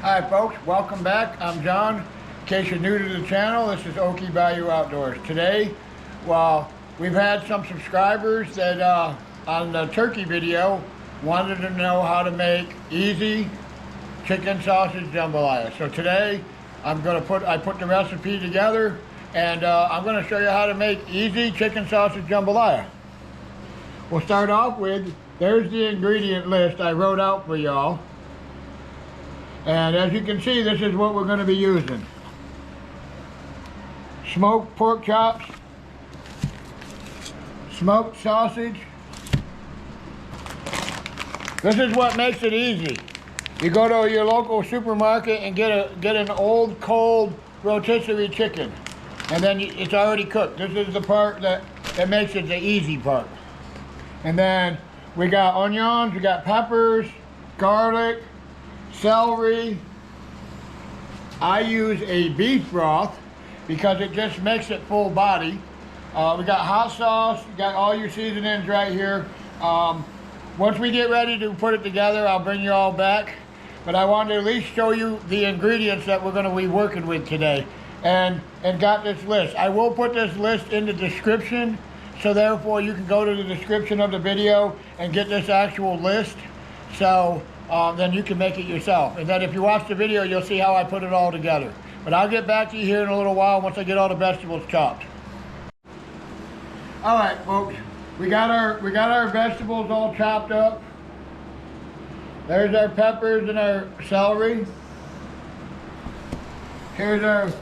Hi folks, welcome back. I'm John. In case you're new to the channel, this is Okie Bayou Outdoors. Today, well, we've had some subscribers that on the turkey video wanted to know how to make easy chicken sausage jambalaya. So today, I put the recipe together and I'm going to show you how to make easy chicken sausage jambalaya. We'll start off with, there's the ingredient list I wrote out for y'all. And as you can see, this is what we're going to be using. Smoked pork chops, smoked sausage. This is what makes it easy. You go to your local supermarket and get an old cold rotisserie chicken, and then it's already cooked. This is the part that makes it the easy part. And then we got onions, we got peppers, garlic, celery. I use a beef broth because it just makes it full body. We got hot sauce, you got all your seasonings right here. Once we get ready to put it together, I'll bring you all back. But I wanted to at least show you the ingredients that we're going to be working with today. And got this list. I will put this list in the description, so therefore you can go to the description of the video and get this actual list. So then you can make it yourself. And then if you watch the video, you'll see how I put it all together. But I'll get back to you here in a little while once I get all the vegetables chopped. All right, folks, we got our vegetables all chopped up. There's our peppers and our celery. Here's our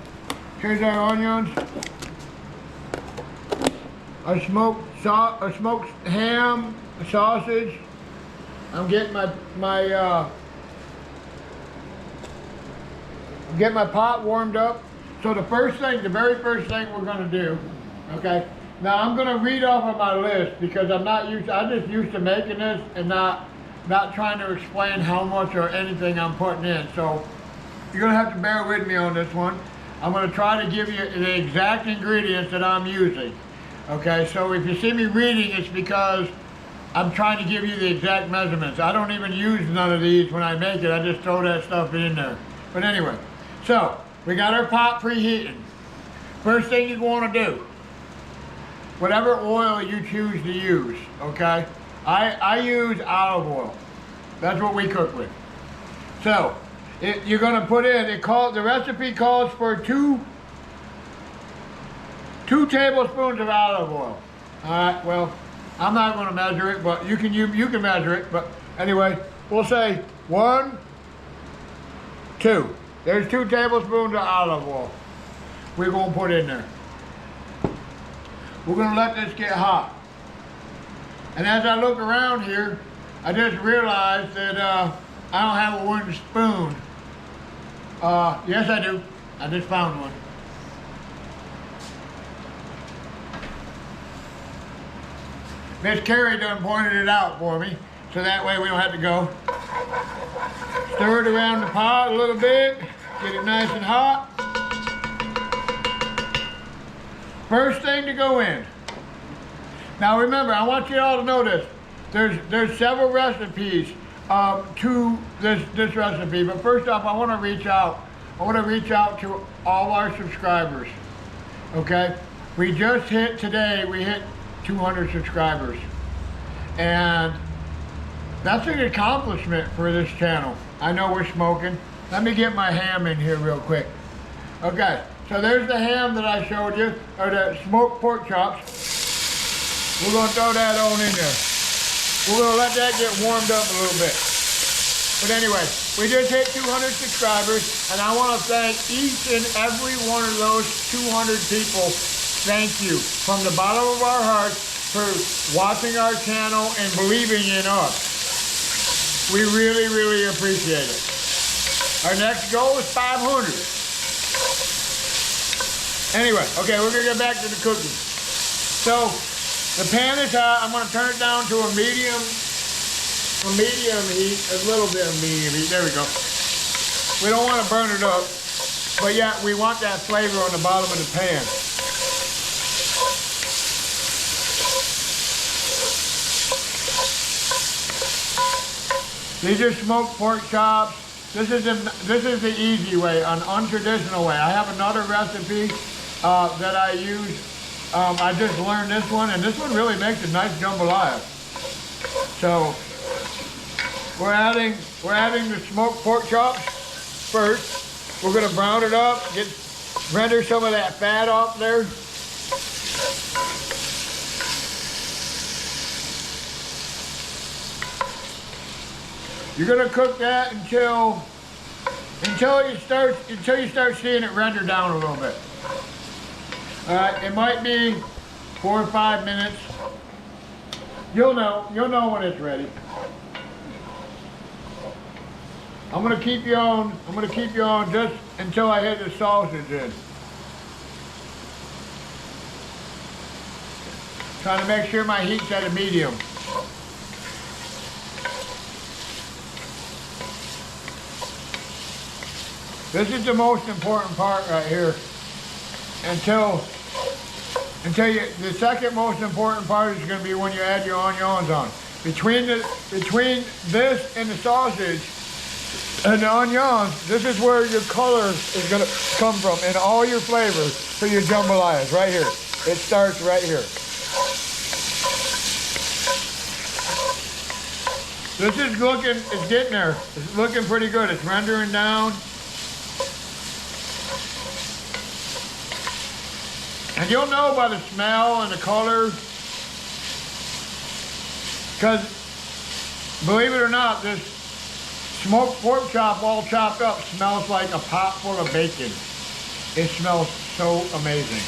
onions. Our smoked ham, sausage. I'm getting my pot warmed up. So the very first thing we're going to do, okay? Now I'm going to read off of my list because I'm just used to making this and not trying to explain how much or anything I'm putting in. So you're going to have to bear with me on this one. I'm going to try to give you the exact ingredients that I'm using. Okay, so if you see me reading, it's because I'm trying to give you the exact measurements. I don't even use none of these when I make it. I just throw that stuff in there. But anyway, so we got our pot preheating. First thing you want to do, whatever oil you choose to use, okay? I use olive oil. That's what we cook with. So you're going to put in, the recipe calls for two tablespoons of olive oil. All right, well, I'm not going to measure it, but you can measure it. But anyway, we'll say 1, 2. There's 2 tablespoons of olive oil we're going to put in there. We're going to let this get hot. And as I look around here, I just realized that I don't have a wooden spoon. Yes, I do. I just found one. Miss Carrie done pointed it out for me, so that way we don't have to go. Stir it around the pot a little bit, get it nice and hot. First thing to go in. Now remember, I want you all to know this. There's several recipes to this recipe, but first off, I want to reach out. I want to reach out to all our subscribers. Okay, we hit 200 subscribers, and that's an accomplishment for this channel. I know we're smoking. Let me get my ham in here real quick. Okay, so there's the ham that I showed you, or the smoked pork chops. We're going to throw that on in there. We're going to let that get warmed up a little bit. But anyway, we just hit 200 subscribers, and I want to thank each and every one of those 200 people. Thank you from the bottom of our hearts for watching our channel and believing in us. We really, really appreciate it. Our next goal is 500. Anyway, okay, we're gonna get back to the cooking. So the pan is hot. I'm gonna turn it down to a medium heat, a little bit of medium heat. There we go. We don't want to burn it up, but yeah, we want that flavor on the bottom of the pan. These are smoked pork chops. this is the easy way, an untraditional way. I have another recipe that I use. I just learned this one, and this one really makes a nice jambalaya. So we're adding the smoked pork chops first. We're gonna brown it up, render some of that fat off there. You're gonna cook that until you start seeing it render down a little bit. All right, it might be 4 or 5 minutes. You'll know when it's ready. I'm gonna keep you on just until I hit the sausage in. Trying to make sure my heat's at a medium. This is the most important part right here. The second most important part is going to be when you add your onions on. Between this and the sausage and the onions, this is where your color is going to come from and all your flavors for your jambalayas right here. It starts right here. This is it's getting there. It's looking pretty good. It's rendering down. And you'll know by the smell and the color, because believe it or not, this smoked pork chop all chopped up smells like a pot full of bacon. It smells so amazing.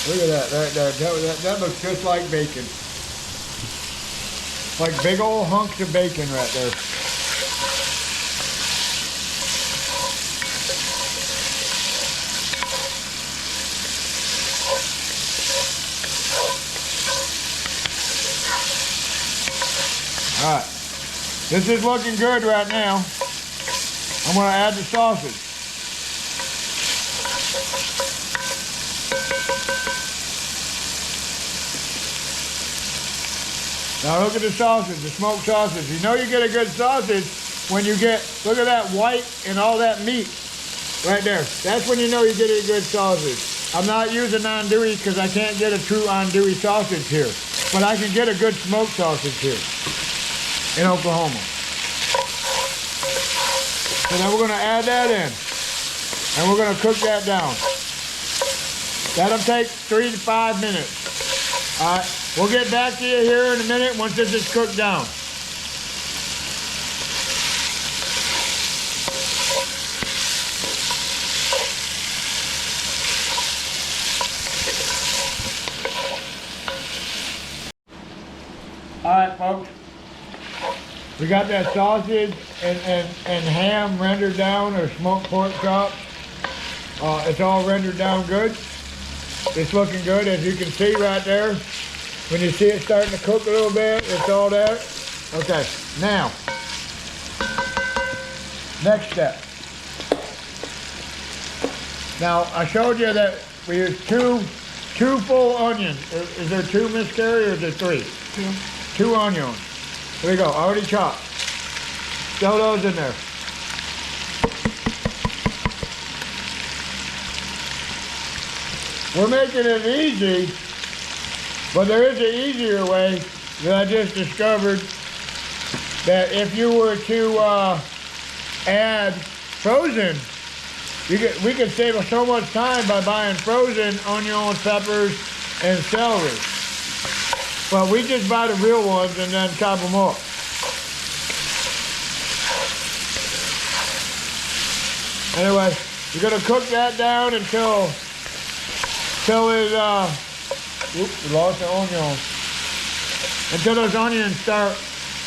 Look at that right there. That looks just like bacon. Like big old hunks of bacon right there. All right. This is looking good right now. I'm going to add the sausage. Now look at the sausage, the smoked sausage. You know you get a good sausage when you get, look at that white and all that meat right there. That's when you know you're getting a good sausage. I'm not using andouille because I can't get a true andouille sausage here. But I can get a good smoked sausage here in Oklahoma. So then we're going to add that in. And we're going to cook that down. That'll take 3 to 5 minutes. All right. We'll get back to you here in a minute once this is cooked down. All right, folks. We got that sausage and ham rendered down, or smoked pork chops. It's all rendered down good. It's looking good, as you can see right there. When you see it starting to cook a little bit, it's all there. Okay, now, next step. Now, I showed you that we use two full onions. Is there 2, Miss Carrie, or is there 3? 2. 2 onions. There we go, already chopped. Throw those in there. We're making it easy. But there is an easier way that I just discovered, that if you were to add frozen, we could save us so much time by buying frozen onions, peppers, and celery. But we just buy the real ones and then chop them up. Anyway, you're gonna cook that down until it oops, we lost the onions. Until those onions start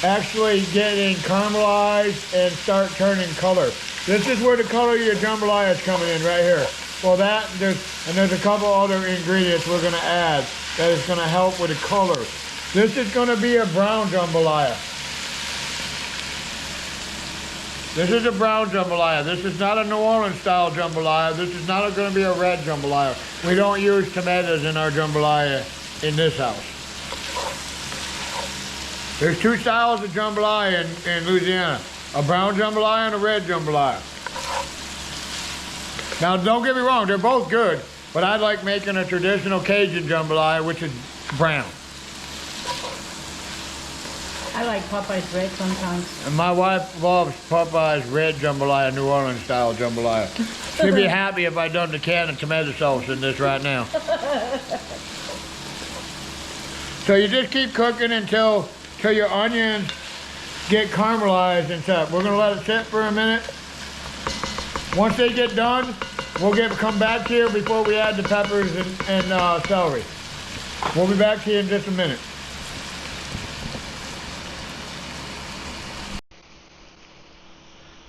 actually getting caramelized and start turning color. This is where the color of your jambalaya is coming in, right here. Well, there's a couple other ingredients we're going to add that is going to help with the color. This is going to be a brown jambalaya. This is a brown jambalaya. This is not a New Orleans style jambalaya. This is not going to be a red jambalaya. We don't use tomatoes in our jambalaya in this house. There's two styles of jambalaya in Louisiana. A brown jambalaya and a red jambalaya. Now don't get me wrong, they're both good, but I like making a traditional Cajun jambalaya, which is brown. I like Popeye's red sometimes. And my wife loves Popeye's red jambalaya, New Orleans style jambalaya. She'd be happy if I done the can of tomato sauce in this right now. So you just keep cooking until your onions get caramelized and stuff. We're gonna let it sit for a minute. Once they get done, we'll come back here before we add the peppers and celery. We'll be back here in just a minute.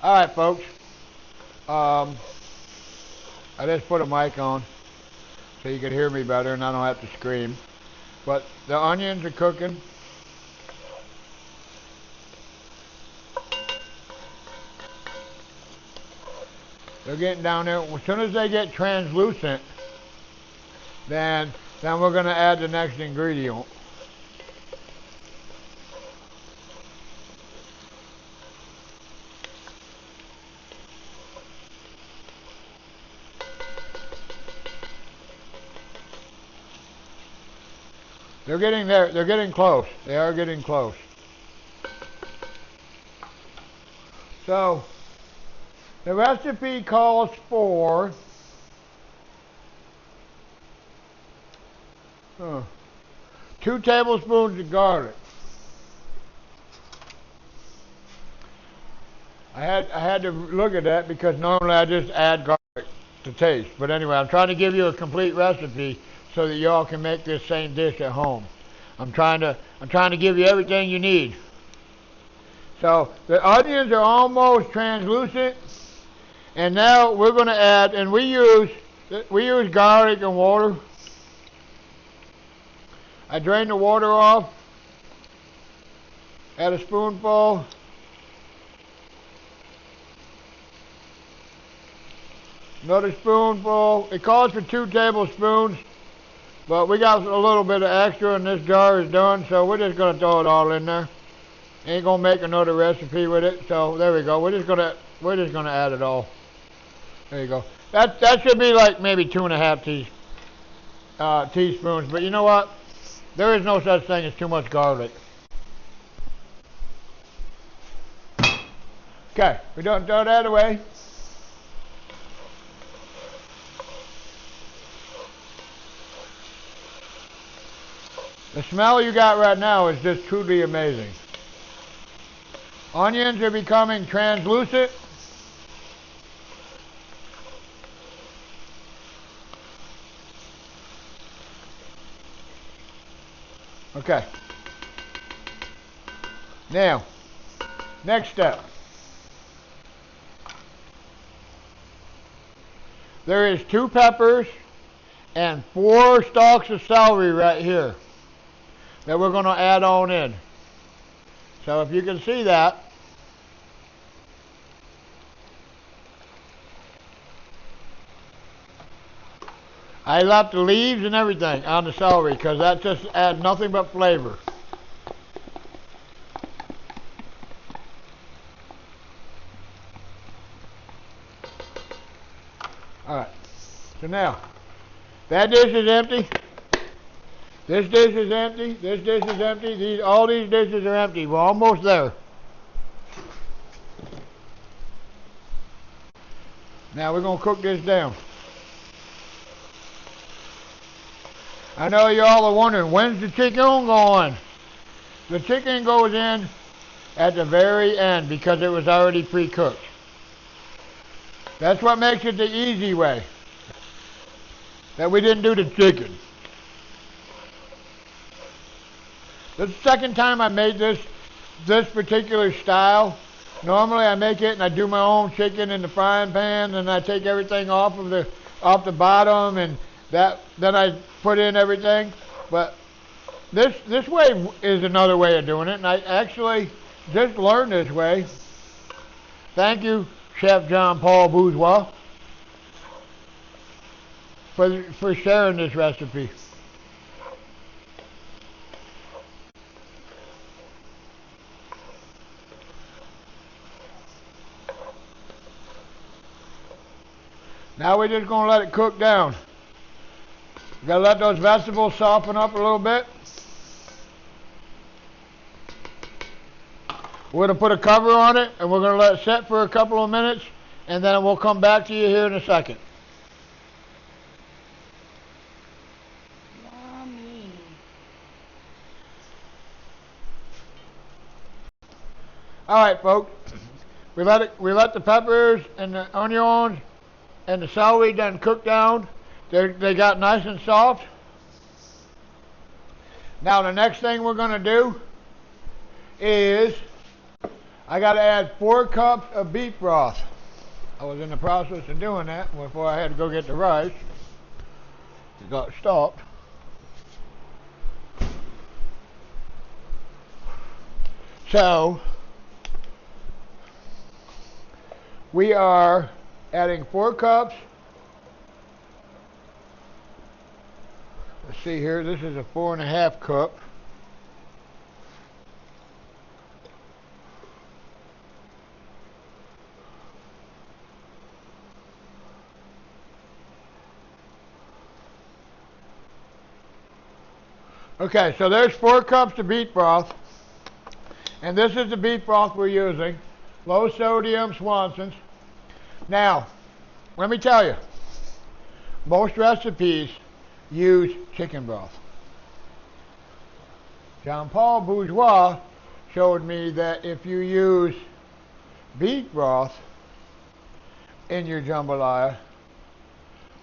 All right, folks. I just put a mic on so you can hear me better and I don't have to scream. But the onions are cooking. They're getting down there. As soon as they get translucent, then we're going to add the next ingredient. They're getting there. They're getting close. They are getting close. So, the recipe calls for 2 tablespoons of garlic. I had to look at that because normally I just add garlic to taste. But anyway, I'm trying to give you a complete recipe so that y'all can make this same dish at home. I'm trying to give you everything you need. So the onions are almost translucent, and now we're going to add, and we use garlic and water. I drain the water off. Add a spoonful. Another spoonful. It calls for 2 tablespoons. But we got a little bit of extra and this jar is done, so we're just going to throw it all in there. Ain't going to make another recipe with it, so there we go. We're just going to add it all. There you go. That should be like maybe 2.5 teaspoons, but you know what? There is no such thing as too much garlic. Okay, we don't throw that away. The smell you got right now is just truly amazing. Onions are becoming translucent. Okay. Now, next step. There is 2 peppers and 4 stalks of celery right here that we're going to add on in. So if you can see that, I left the leaves and everything on the celery because that just adds nothing but flavor. Alright, so now, that dish is empty. This dish is empty. This dish is empty. All these dishes are empty. We're almost there. Now we're going to cook this down. I know y'all are wondering, when's the chicken going? The chicken goes in at the very end because it was already pre-cooked. That's what makes it the easy way. That we didn't do the chicken. This is the second time I made this particular style. Normally I make it and I do my own chicken in the frying pan and I take everything off the bottom and then I put in everything. But this way is another way of doing it, and I actually just learned this way Thank you, Chef John Paul Bourgeois, for sharing this recipe. Now we're just going to let it cook down. You got to let those vegetables soften up a little bit. We're going to put a cover on it, and we're going to let it set for a couple of minutes, and then we'll come back to you here in a second. Yummy. All right, folks. We let the peppers and the onions and the celery done cook down. They got nice and soft. Now the next thing we're going to do is I got to add 4 cups of beef broth. I was in the process of doing that before I had to go get the rice. It got stopped. So we are adding 4 cups. Let's see here. This is a 4.5 cup. Okay, so there's 4 cups of beef broth. And this is the beef broth we're using. Low sodium Swanson's. Now, let me tell you, most recipes use chicken broth. John Paul Bourgeois showed me that if you use beef broth in your jambalaya,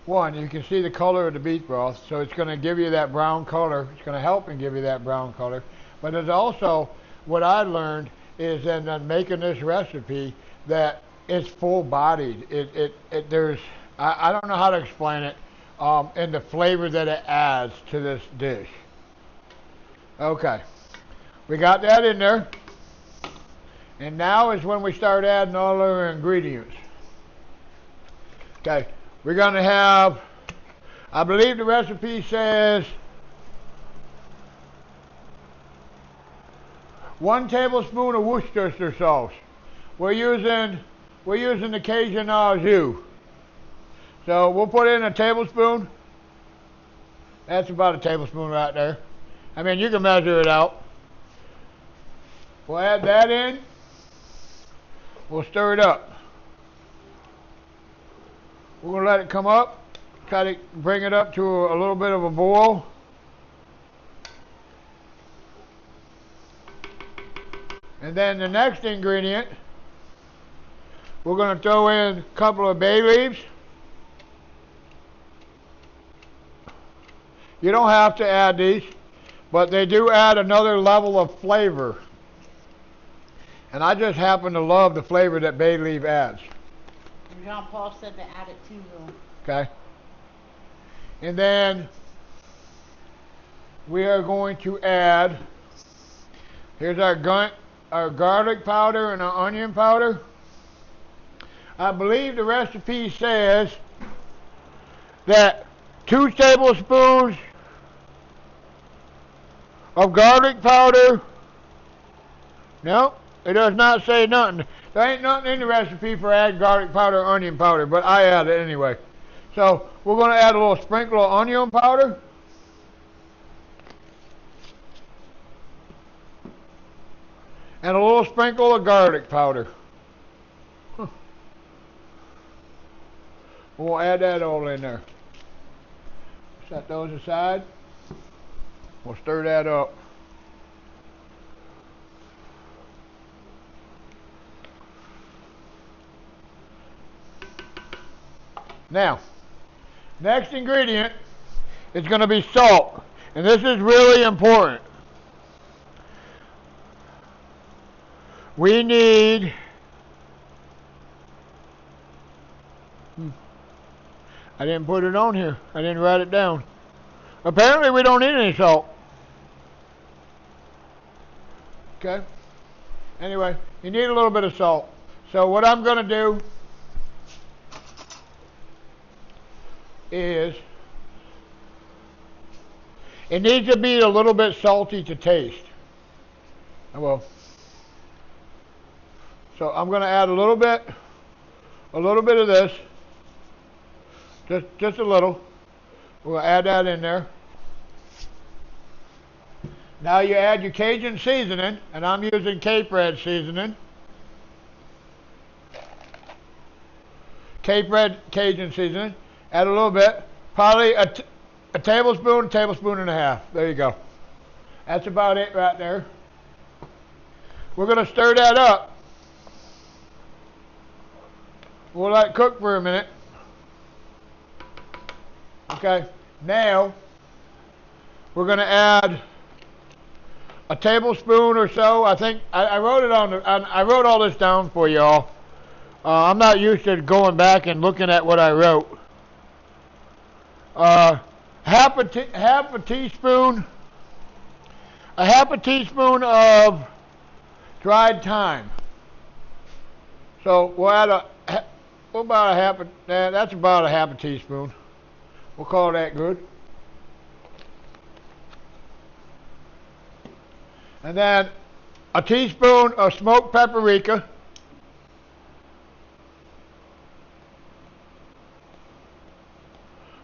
one, you can see the color of the beef broth, so it's going to give you that brown color. It's going to help and give you that brown color. But it's also, what I learned is in making this recipe, that it's full-bodied. I don't know how to explain it, and the flavor that it adds to this dish. Okay, we got that in there. And now is when we start adding all our ingredients. Okay, we're going to have, I believe the recipe says 1 tablespoon of Worcestershire sauce. We're using the Cajun jus. So we'll put in a tablespoon. That's about a tablespoon right there. I mean, you can measure it out. We'll add that in. We'll stir it up. We're going to let it come up. Try to bring it up to a little bit of a boil. And then the next ingredient, we're going to throw in a couple of bay leaves. You don't have to add these, but they do add another level of flavor. And I just happen to love the flavor that bay leaf adds. Jean Paul said to add it too, though. Okay. And then we are going to add, here's our garlic powder and our onion powder. I believe the recipe says that 2 tablespoons of garlic powder. No, it does not say nothing. There ain't nothing in the recipe for add garlic powder or onion powder, but I add it anyway. So we're going to add a little sprinkle of onion powder. And a little sprinkle of garlic powder. We'll add that all in there. Set those aside. We'll stir that up. Now, next ingredient is going to be salt. And this is really important. We need I didn't put it on here. I didn't write it down. Apparently we don't need any salt. Okay. Anyway, you need a little bit of salt. So what I'm going to do is, it needs to be a little bit salty to taste. Well, so I'm going to add a little bit of this, just a little. We'll add that in there. Now you add your Cajun seasoning, and I'm using Cape Red seasoning. Cape Red Cajun seasoning. Add a little bit, probably a tablespoon, tablespoon and a half. There you go. That's about it right there. We're going to stir that up. We'll let it cook for a minute. Okay, now we're going to add a tablespoon or so. I think I wrote it I wrote all this down for y'all. I'm not used to going back and looking at what I wrote. Half a teaspoon of dried thyme. So we'll add that's about a half a teaspoon. We'll call that good. And then a teaspoon of smoked paprika.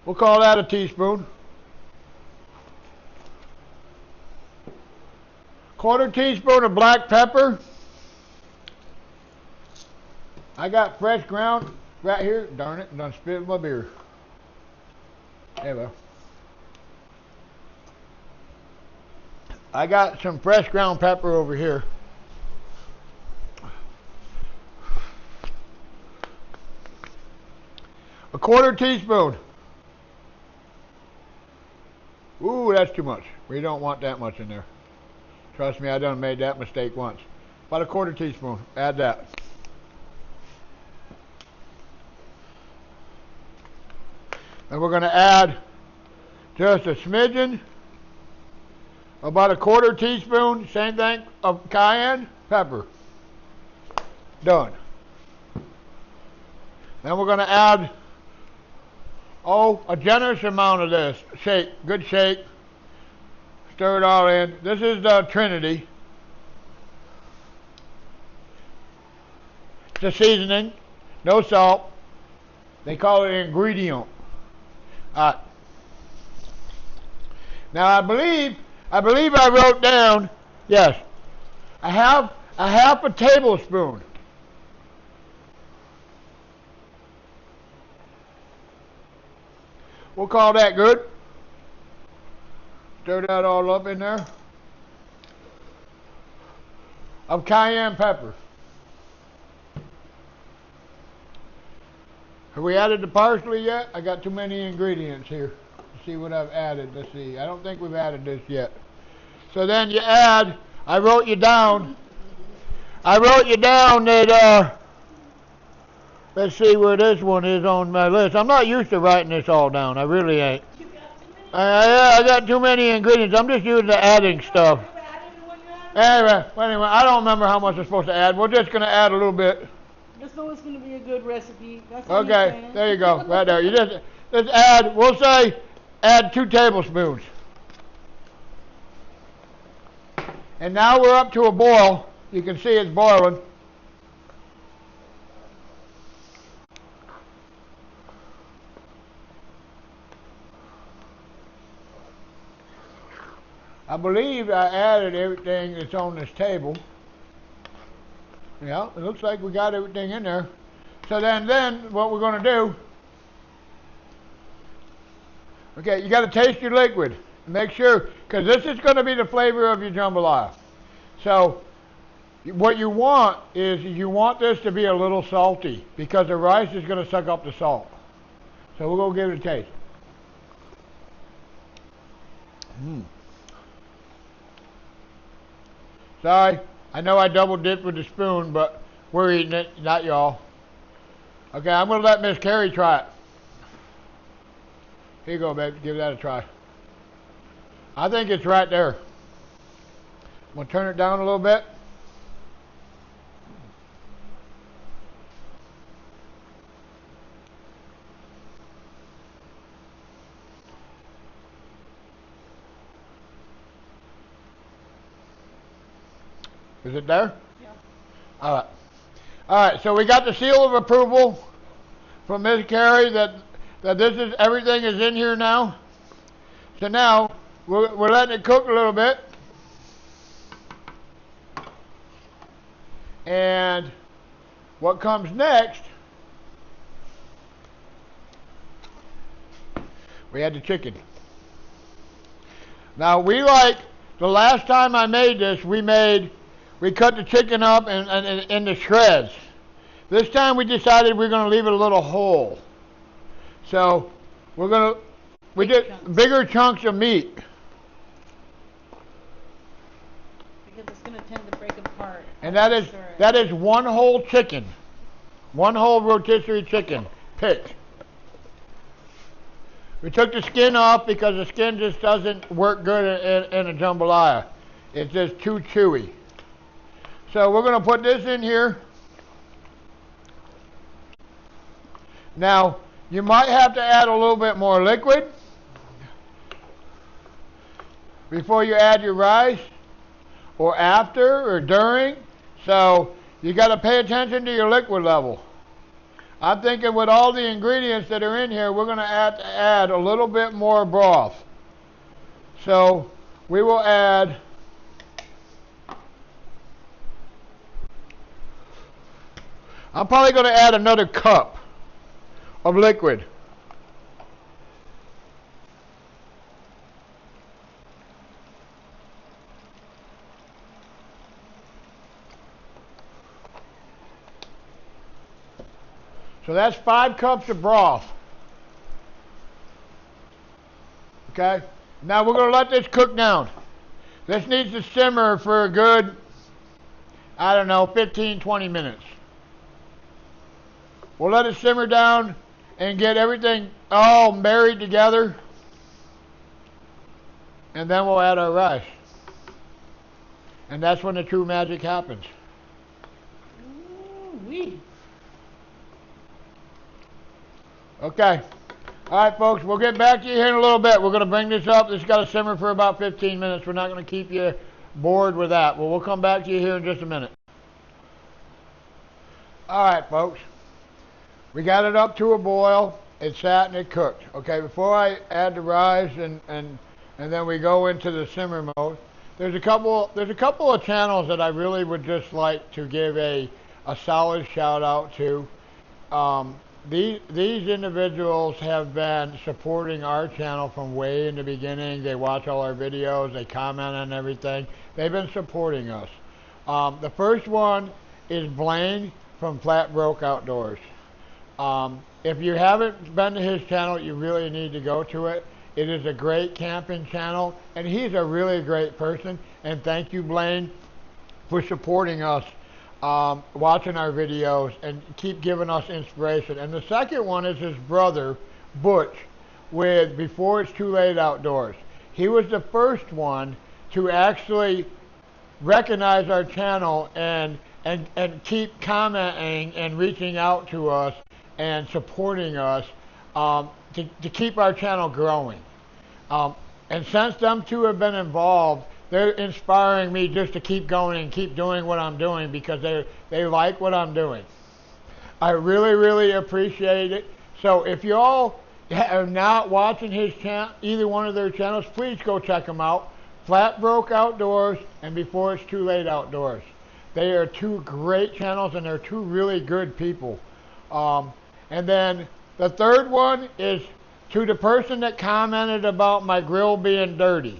We'll call that a teaspoon. Quarter teaspoon of black pepper. I got fresh ground right here. Darn it, I'm done spilled my beer. There we go. I got some fresh ground pepper over here. A quarter teaspoon. Ooh, that's too much. We don't want that much in there. Trust me, I done made that mistake once. About a quarter teaspoon. Add that. And we're going to add just a smidgen, about a quarter teaspoon, same thing, of cayenne pepper. Done. Then we're going to add, a generous amount of this. Shake, good shake. Stir it all in. This is the Trinity. It's a seasoning, no salt. They call it an ingredient. Now I believe I wrote down, yes, a half a tablespoon. We'll call that good. Stir that all up in there. Of cayenne pepper. Have we added the parsley yet? I got too many ingredients here. Let's see what I've added. Let's see. I don't think we've added this yet. So then you add, I wrote you down that, let's see where this one is on my list. I'm not used to writing this all down. I really ain't. I got too many ingredients. I'm just used to adding stuff. Anyway, I don't remember how much I'm supposed to add. We're just going to add a little bit. Just know it's going to be a good recipe. That's all Okay, there you go, right there. You just add, we'll say, add 2 tablespoons. And now we're up to a boil. You can see it's boiling. I believe I added everything that's on this table. Yeah, it looks like we got everything in there. So then what we're going to do, okay, you got to taste your liquid. Make sure, because this is going to be the flavor of your jambalaya. So what you want is you want this to be a little salty because the rice is going to suck up the salt. So we're going to give it a taste. Sorry, I know I double dipped with the spoon, but we're eating it, not y'all. Okay, I'm going to let Miss Carrie try it. Here you go, baby. Give that a try. I think it's right there. I'm going to turn it down a little bit. Is it there? Yeah. All right. All right, so we got the seal of approval from Ms. Carey that this is, everything is in here now. So now, we're letting it cook a little bit. And what comes next, we had the chicken. Now we like, the last time I made this, we cut the chicken up into shreds. This time we decided we're going to leave it a little whole. So we did bigger chunks of meat. Because it's going to tend to break apart. And that is one whole chicken. One whole rotisserie chicken picked. We took the skin off because the skin just doesn't work good in a jambalaya. It's just too chewy. So we're going to put this in here. Now, you might have to add a little bit more liquid before you add your rice, or after, or during. So you got to pay attention to your liquid level. I'm thinking with all the ingredients that are in here, we're going to add a little bit more broth. So we will add I'm probably going to add another cup of liquid. So that's 5 cups of broth. Okay? Now we're going to let this cook down. This needs to simmer for a good, 15, 20 minutes. We'll let it simmer down and get everything all married together. And then we'll add our rice. And that's when the true magic happens. Ooh-wee. Okay. All right, folks, we'll get back to you here in a little bit. We're going to bring this up. This has got to simmer for about 15 minutes. We're not going to keep you bored with that. Well, we'll come back to you here in just a minute. All right, folks. We got it up to a boil. It sat and it cooked. Okay, before I add the rice and then we go into the simmer mode, there's a couple of channels that I really would just like to give a solid shout out to. These individuals have been supporting our channel from way in the beginning. They watch all our videos. They comment on everything. They've been supporting us. The first one is Blaine from Flat Broke Outdoors. If you haven't been to his channel, you really need to go to it. It is a great camping channel, and he's a really great person. And thank you, Blaine, for supporting us. Watching our videos and keep giving us inspiration. And the second one is his brother, Butch, with Before It's Too Late Outdoors. He was the first one to actually recognize our channel and keep commenting and reaching out to us and supporting us to keep our channel growing. And since them two have been involved, they're inspiring me just to keep going and keep doing what I'm doing because they like what I'm doing. I really, really appreciate it. So if you all are not watching his channel, either one of their channels, please go check them out. Flat Broke Outdoors and Before It's Too Late Outdoors. They are two great channels and they're two really good people. And then the third one is to the person that commented about my grill being dirty.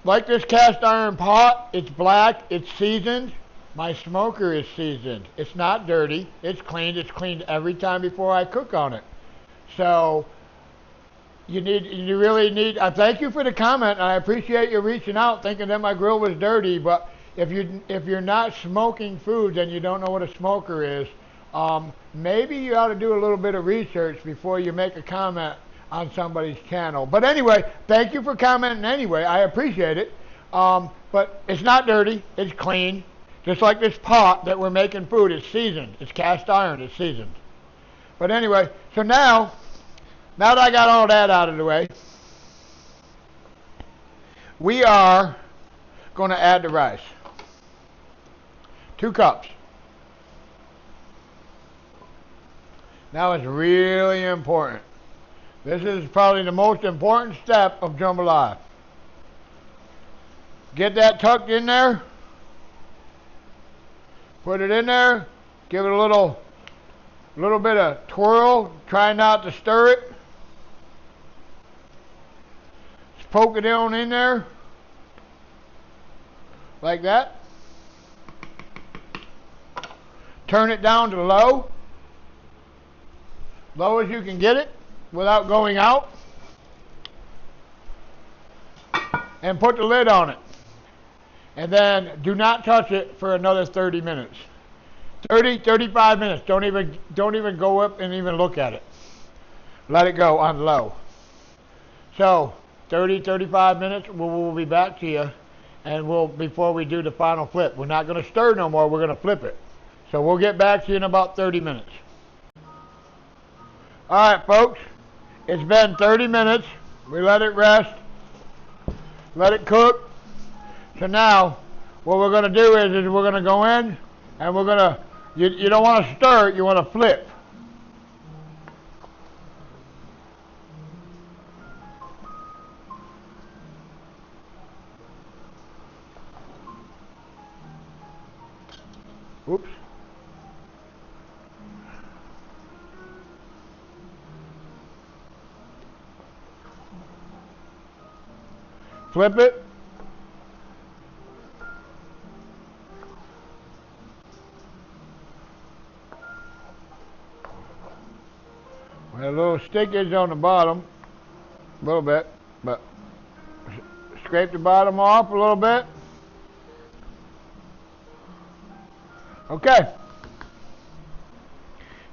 Like this cast iron pot, it's black, it's seasoned. My smoker is seasoned. It's not dirty, it's cleaned. It's cleaned every time before I cook on it. So you really need, I thank you for the comment. I appreciate you reaching out thinking that my grill was dirty, but if you're not smoking food, then you don't know what a smoker is. Maybe you ought to do a little bit of research before you make a comment on somebody's channel. But anyway, thank you for commenting anyway. I appreciate it. But it's not dirty. It's clean. Just like this pot that we're making food. It's seasoned. It's cast iron. It's seasoned. But anyway, so now that I got all that out of the way, we are going to add the rice. 2 cups. Now it's really important. This is probably the most important step of jambalaya. Get that tucked in there. Put it in there. Give it a little bit of twirl. Try not to stir it. Just poke it down in there. Like that. Turn it down to low. Low as you can get it without going out. And put the lid on it. And then do not touch it for another 30 minutes. 35 minutes. Don't even go up and even look at it. Let it go on low. So 35 minutes, we'll be back to you, and before we do the final flip. We're not going to stir no more, we're going to flip it. So we'll get back to you in about 30 minutes. Alright folks, it's been 30 minutes. We let it rest. Let it cook. So now, what we're going to do is we're going to go in, and we're going to, you don't want to stir it, you want to flip. Oops. Flip it. A little stickage on the bottom, a little bit, but scrape the bottom off a little bit. Okay.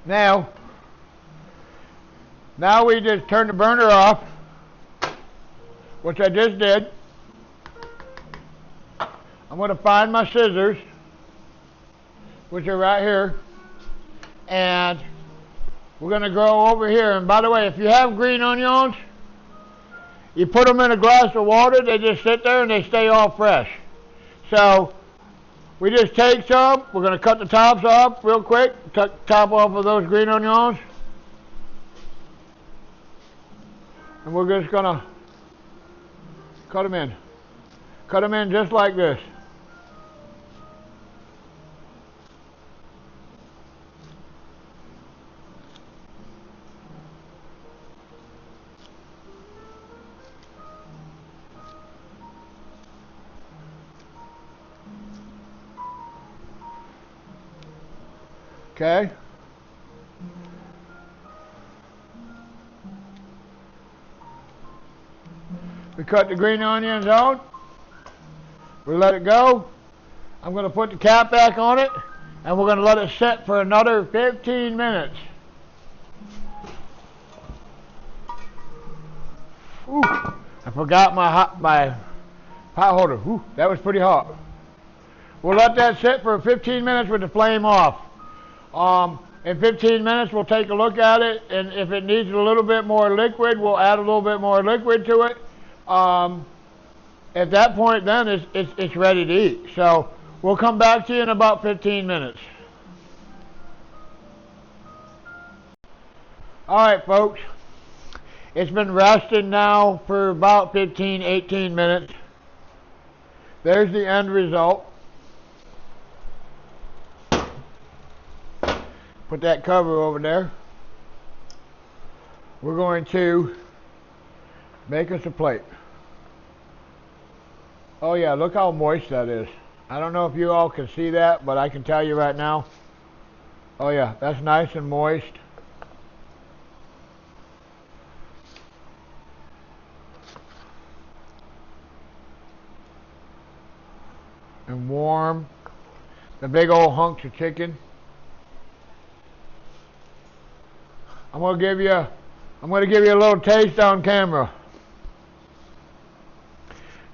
Now we just turn the burner off, which I just did. I'm going to find my scissors, which are right here, and we're going to go over here. And by the way, if you have green onions, you put them in a glass of water, they just sit there and they stay all fresh. So we just take some, we're going to cut the tops off real quick, cut the top off of those green onions. And we're just going to cut them in. Cut them in just like this. Okay. We cut the green onions out. We let it go. I'm going to put the cap back on it, and we're going to let it set for another 15 minutes. Ooh, I forgot my hot holder. Ooh, that was pretty hot. We'll let that sit for 15 minutes with the flame off. In 15 minutes, we'll take a look at it, and if it needs a little bit more liquid, we'll add a little bit more liquid to it. At that point, then it's ready to eat. So we'll come back to you in about 15 minutes. All right, folks. It's been resting now for about 15, 18 minutes. There's the end result. Put that cover over there. We're going to make us a plate. Oh yeah, look how moist that is. I don't know if you all can see that, but I can tell you right now. Oh yeah, that's nice and moist. And warm. The big old hunks of chicken. I'm gonna give you a little taste on camera.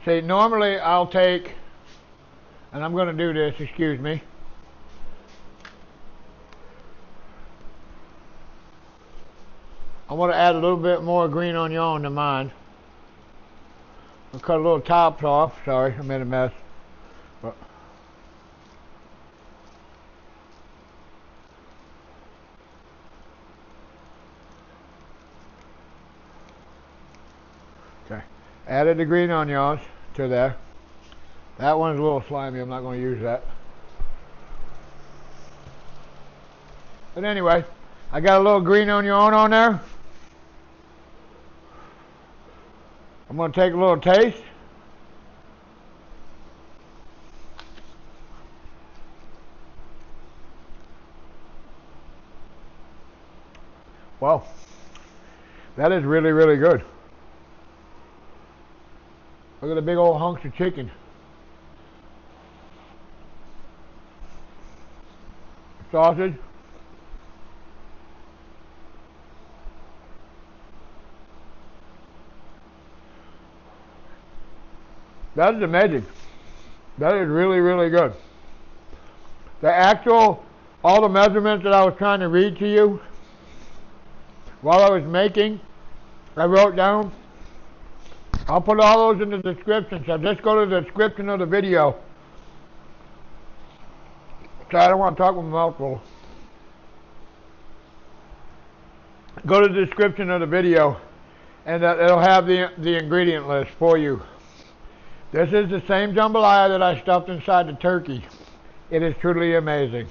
See, normally I'll take, and I'm gonna do this, excuse me. I want to add a little bit more green onion to mine. I'll cut a little tops off. Sorry, I made a mess. Added the green onions to there. That one's a little slimy. I'm not going to use that. But anyway, I got a little green onion on there. I'm going to take a little taste. Well, that is really, really good. Look at the big old hunks of chicken. Sausage. That is amazing. That is really, really good. All the measurements that I was trying to read to you while I was making, I wrote down. I'll put all those in the description, so just go to the description of the video. So I don't want to talk with my mouth full. Go to the description of the video, and it'll have the ingredient list for you. This is the same jambalaya that I stuffed inside the turkey. It is truly amazing.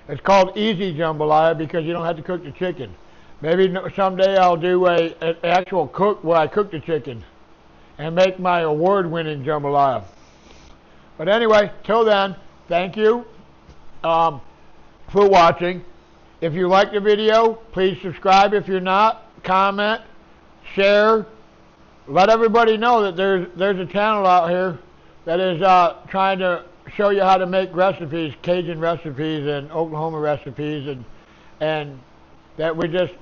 It's called easy jambalaya because you don't have to cook the chicken. Maybe someday I'll do an actual cook where I cook the chicken and make my award-winning jambalaya. But anyway, till then, thank you for watching. If you like the video, please subscribe. If you're not, comment, share. Let everybody know that there's a channel out here that is trying to show you how to make recipes, Cajun recipes and Oklahoma recipes, and that we're just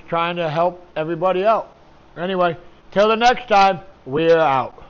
trying to help everybody out. Anyway, till the next time, we're out.